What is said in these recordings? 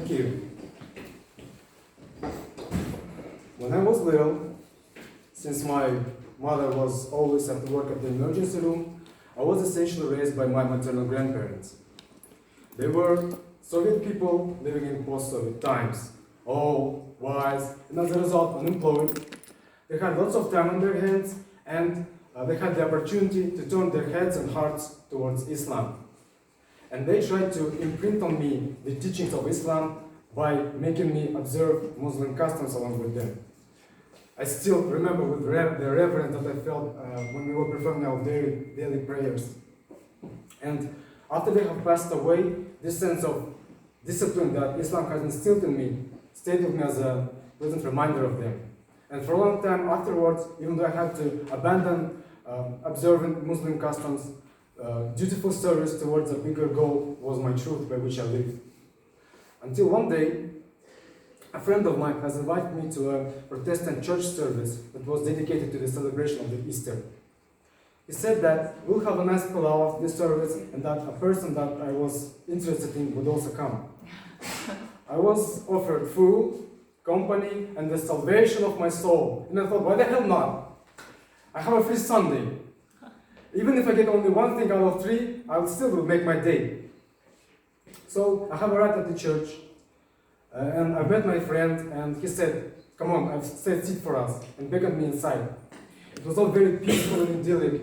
Thank you. When I was little, since my mother was always at work at the emergency room, I was essentially raised by my maternal grandparents. They were Soviet people living in post-Soviet times, old, wise, and as a result unemployed. They had lots of time on their hands, and they had the opportunity to turn their heads and hearts towards Islam. And they tried to imprint on me the teachings of Islam by making me observe Muslim customs along with them. I still remember with the reverence that I felt when we were performing our daily prayers. And after they have passed away, this sense of discipline that Islam has instilled in me stayed with me as a pleasant reminder of them. And for a long time afterwards, even though I had to abandon observing Muslim customs, dutiful service towards a bigger goal was my truth by which I lived. Until one day, a friend of mine has invited me to a Protestant church service that was dedicated to the celebration of the Easter. He said that we'll have a nice palau after this service and that a person that I was interested in would also come. I was offered food, company, and the salvation of my soul. And I thought, why the hell not? I have a free Sunday. Even if I get only one thing out of three, I will still make my day. So I have arrived at the church, and I met my friend, and he said, come on, I've set a seat for us, and beckoned me inside. It was all very peaceful and idyllic.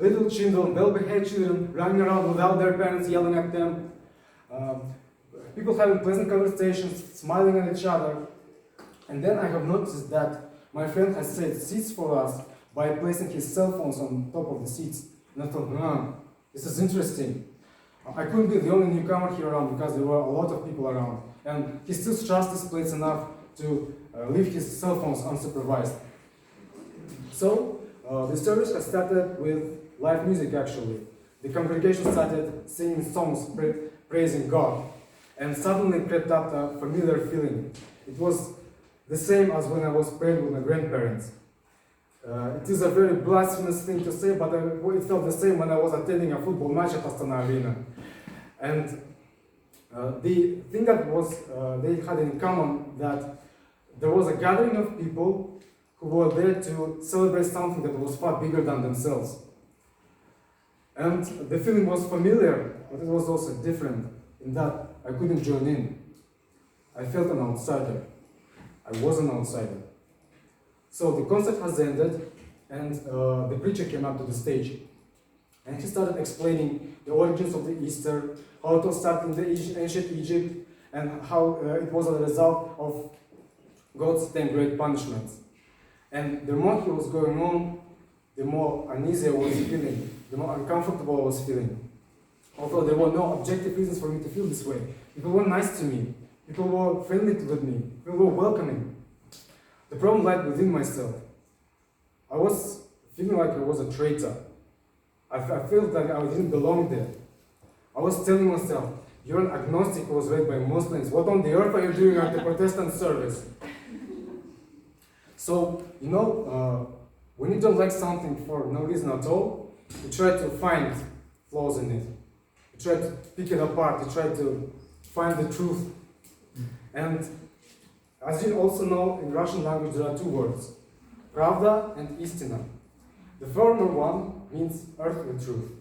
Little children, well-behaved children, running around without their parents yelling at them. People having pleasant conversations, smiling at each other. And then I have noticed that my friend has set seats for us by placing his cell phones on top of the seats. And I thought, this is interesting. I couldn't be the only newcomer here around because there were a lot of people around. And he still trusts this place enough to leave his cell phones unsupervised. So, the service has started with live music actually. The congregation started singing songs praising God. And suddenly crept up a familiar feeling. It was the same as when I was praying with my grandparents. It is a very blasphemous thing to say, but it felt the same when I was attending a football match at Astana Arena. And the thing that was they had in common that there was a gathering of people who were there to celebrate something that was far bigger than themselves. And the feeling was familiar, but it was also different in that I couldn't join in. I felt an outsider. I was an outsider. So the concert has ended, and the preacher came up to the stage. And he started explaining the origins of the Easter, how it was started in the ancient Egypt, and how it was a result of God's 10 great punishments. And the more he was going on, the more uneasy I was feeling, the more uncomfortable I was feeling. Although there were no objective reasons for me to feel this way. People were nice to me. People were friendly with me. People were welcoming. The problem lied within myself. I was feeling like I was a traitor. I felt like I didn't belong there. I was telling myself, you're an agnostic who was raised by Muslims. What on the earth are you doing at the Protestant service? So, when you don't like something for no reason at all, you try to find flaws in it. You try to pick it apart, you try to find the truth. And as you also know, in Russian language there are two words, pravda and istina. The former one means earthly truth,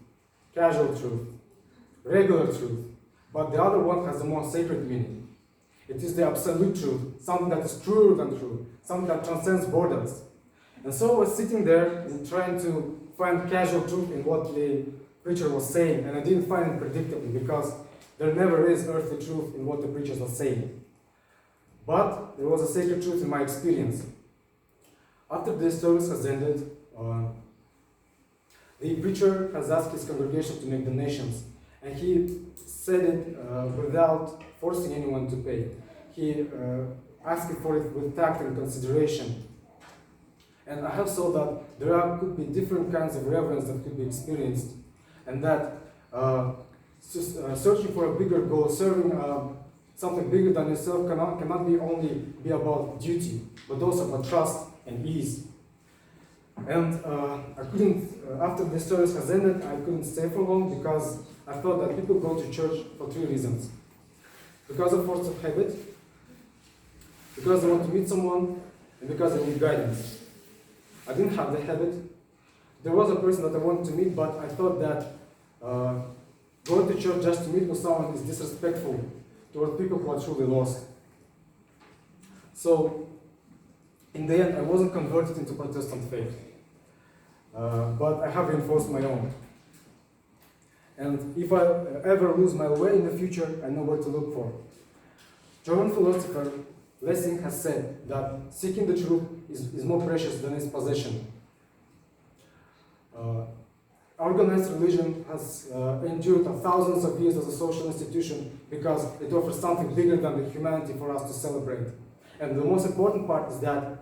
casual truth, regular truth, but the other one has a more sacred meaning. It is the absolute truth, something that is truer than true, something that transcends borders. And so I was sitting there and trying to find casual truth in what the preacher was saying, and I didn't find it predictably because there never is earthly truth in what the preachers are saying. But there was a sacred truth in my experience. After this service has ended, the preacher has asked his congregation to make donations, and he said it without forcing anyone to pay. He asked for it with tact and consideration. And I have saw that there could be different kinds of reverence that could be experienced, and that searching for a bigger goal, serving something bigger than yourself cannot be about duty, but also about trust and ease. And I couldn't, after the service has ended, I couldn't stay for long because I thought that people go to church for three reasons. because of force of habit, because I want to meet someone, and because I need guidance. I didn't have the habit. There was a person that I wanted to meet, but I thought that going to church just to meet with someone is disrespectful toward people who are truly lost. So, in the end, I wasn't converted into Protestant faith, but I have reinforced my own. And if I ever lose my way in the future, I know where to look for. German philosopher Lessing has said that seeking the truth is more precious than its possession. Organized religion has endured thousands of years as a social institution because it offers something bigger than the humanity for us to celebrate. And the most important part is that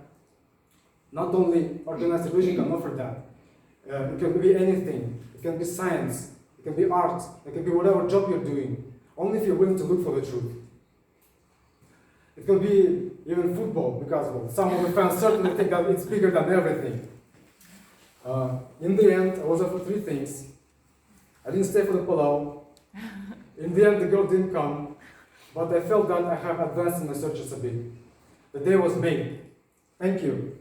not only organized religion can offer that, it can be anything. It can be science, it can be art, it can be whatever job you're doing, only if you're willing to look for the truth. It can be even football, because well, some of the fans certainly think that it's bigger than everything. In the end, I was offered three things. I didn't stay for the palau. In the end, the girl didn't come, but I felt that I have advanced in my searches a bit. The day was made. Thank you.